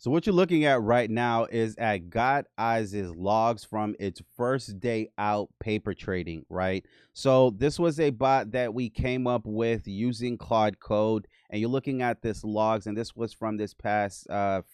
So what you're looking at right now is at GotEyes' logs from its first day out paper trading, right? So this was a bot that we came up with using Claude Code, and you're looking at this logs, and this was from this past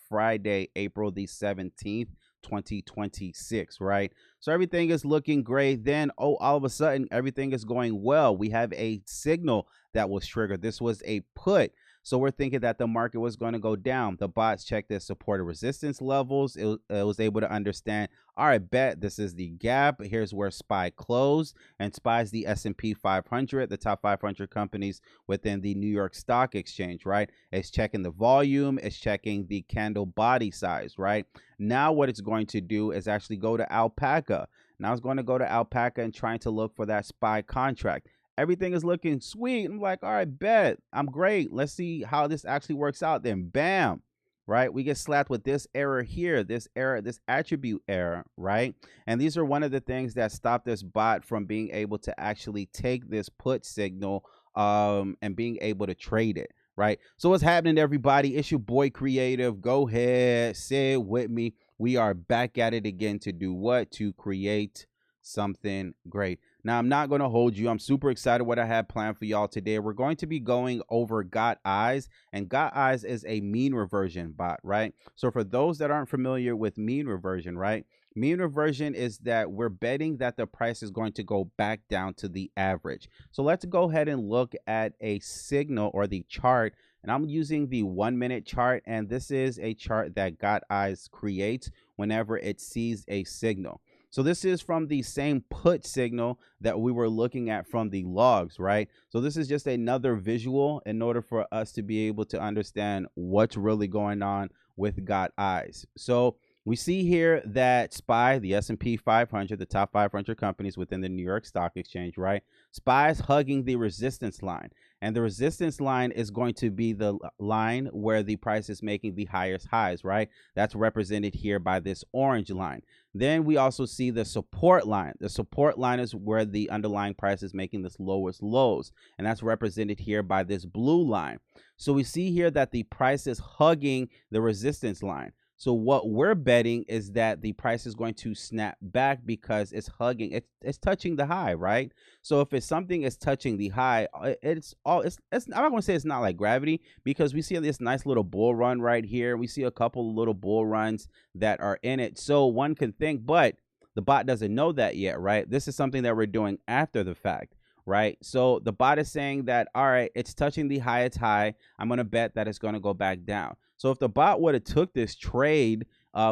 Friday, April the 17th. 2026, right? So everything is looking great. Then, oh, all of a sudden, everything is going well. We have a signal that was triggered. This was a put. So we're thinking that the market was going to go down. The bots checked the support and resistance levels. It was able to understand, all right, bet this is the gap. Here's where SPY closed. And SPY is the S&P 500, the top 500 companies within the New York Stock Exchange, right? It's checking the volume. It's checking the candle body size, right? Now what it's going to do is actually go to Alpaca. Now it's going to go to Alpaca and trying to look for that SPY contract. Everything is looking sweet. I'm like, all right, bet. I'm great. Let's see how this actually works out. Then bam, right? We get slapped with this error here, this error, this attribute error, right? And these are one of the things that stop this bot from being able to actually take this put signal and being able to trade it, right? So what's happening, everybody? It's your boy Creative. Go ahead, say it with me. We are back at it again to do what? To create something great. Now, I'm not going to hold you. I'm super excited what I have planned for y'all today. We're going to be going over GotEyes, and GotEyes is a mean reversion bot, right? So for those that aren't familiar with mean reversion, right? Mean reversion is that we're betting that the price is going to go back down to the average. So let's go ahead and look at a signal or the chart. And I'm using the 1 minute chart. And this is a chart that GotEyes creates whenever it sees a signal. So this is from the same put signal that we were looking at from the logs, right? So this is just another visual in order for us to be able to understand what's really going on with GotEyes. So we see here that SPY, the S&P 500, the top 500 companies within the New York Stock Exchange, right? SPY is hugging the resistance line. And the resistance line is going to be the line where the price is making the highest highs, right? That's represented here by this orange line. Then we also see the support line. The support line is where the underlying price is making this lowest lows. And that's represented here by this blue line. So we see here that the price is hugging the resistance line. So what we're betting is that the price is going to snap back because it's hugging, it's touching the high, right? So if it's something is touching the high, it's I'm not going to say it's not like gravity, because we see this nice little bull run right here. We see a couple of little bull runs that are in it. So one can think, but the bot doesn't know that yet, right? This is something that we're doing after the fact, right? So the bot is saying that, all right, it's touching the highest high. I'm going to bet that it's going to go back down. So if the bot would have took this trade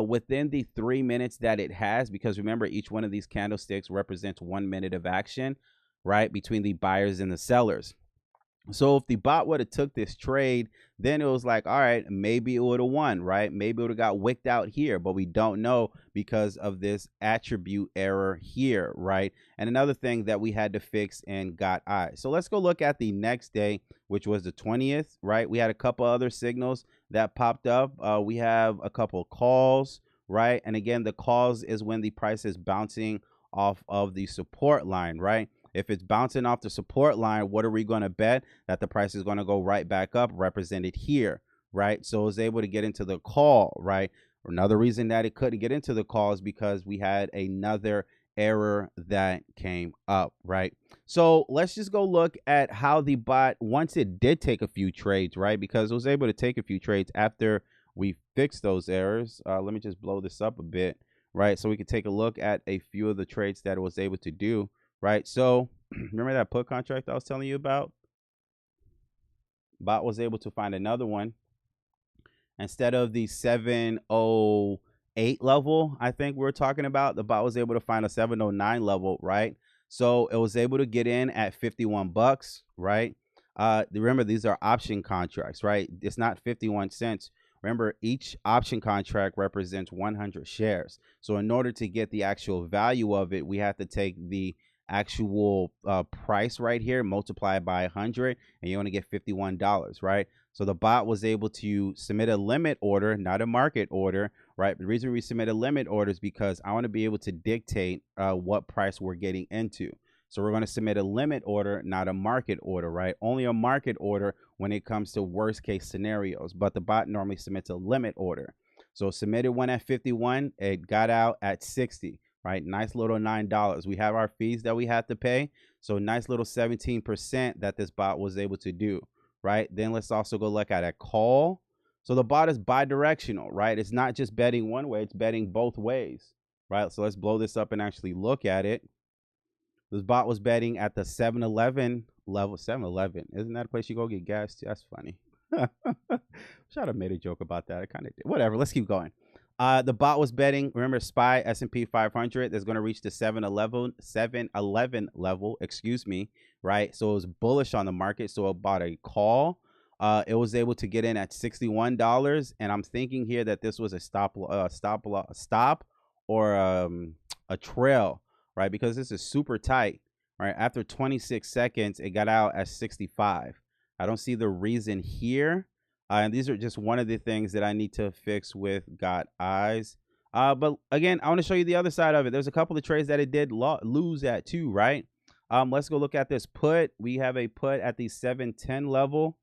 within the 3 minutes that it has, because remember, each one of these candlesticks represents 1 minute of action, right, between the buyers and the sellers. So if the bot would have took this trade, then it was like, all right, maybe it would have won, right? Maybe it would have got wicked out here, but we don't know because of this attribute error here, right? And another thing that we had to fix in GotEyes. So let's go look at the next day, which was the 20th, right? We had a couple other signals that popped up. We have a couple calls, right? And again, the calls is when the price is bouncing off of the support line, right? If it's bouncing off the support line, what are we going to bet? That the price is going to go right back up, represented here, right? So it was able to get into the call, right? Another reason that it couldn't get into the call is because we had another error that came up, right? So let's just go look at how the bot, once it did take a few trades, right? Because it was able to take a few trades after we fixed those errors. Let me just blow this up a bit, right? So we can take a look at a few of the trades that it was able to do. Right. So remember that put contract I was telling you about? Bot was able to find another one. Instead of the 708 level, I think we're talking about, the bot was able to find a 709 level, right? So it was able to get in at 51 bucks, right? Remember, these are option contracts, right? It's not 51 cents. Remember, each option contract represents 100 shares. So in order to get the actual value of it, we have to take the actual price right here, multiply it by 100, and you only get $51, right? So the bot was able to submit a limit order, not a market order, right? The reason we submit a limit order is because I want to be able to dictate what price we're getting into. So we're going to submit a limit order, not a market order, right? Only a market order when it comes to worst case scenarios, but the bot normally submits a limit order. So submitted one at 51, it got out at 60, right? Nice little $9. We have our fees that we had to pay. So nice little 17% that this bot was able to do, right? Then let's also go look at a call. So the bot is bi-directional, right? It's not just betting one way, it's betting both ways, right? So let's blow this up and actually look at it. This bot was betting at the 7-Eleven level. 7-Eleven, isn't that a place you go get gas to? That's funny. Should have made a joke about that. I kind of did. Whatever. Let's keep going. The bot was betting. Remember, SPY S&P 500 that's going to reach the 7-Eleven level. Excuse me. Right. So it was bullish on the market. So it bought a call. It was able to get in at $61, and I'm thinking here that this was a stop or a trail, right? Because this is super tight. Right. After 26 seconds, it got out at 65. I don't see the reason here. And these are just one of the things that I need to fix with GotEyes. But again, I want to show you the other side of it. There's a couple of trades that it did lose at too, right? Let's go look at this put. We have a put at the 710 level.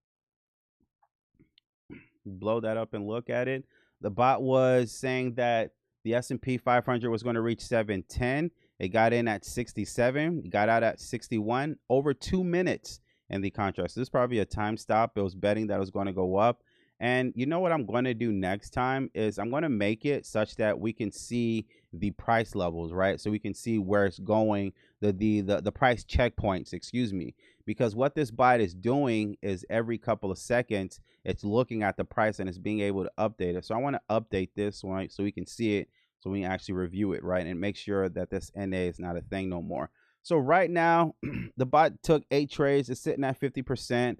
Blow that up and look at it. The bot was saying that the S&P 500 was going to reach 710. It got in at 67. Got out at 61. Over 2 minutes. And the contrast. This is probably a time stop. It was betting that it was going to go up. And you know what I'm going to do next time is I'm going to make it such that we can see the price levels, right? So we can see where it's going, the price checkpoints, excuse me. Because what this bot is doing is every couple of seconds, it's looking at the price and it's being able to update it. So I want to update this one so we can see it, so we can actually review it, right? And make sure that this NA is not a thing no more. So right now, the bot took 8 trades. It's sitting at 50%.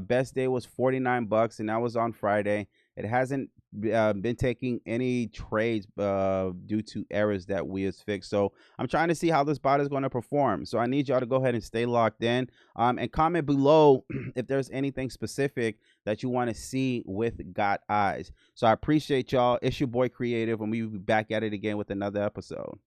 Best day was $49, and that was on Friday. It hasn't been taking any trades due to errors that we has fixed. So I'm trying to see how this bot is going to perform. So I need y'all to go ahead and stay locked in, and comment below if there's anything specific that you want to see with GotEyes. So I appreciate y'all. It's your boy Creative, and we'll be back at it again with another episode.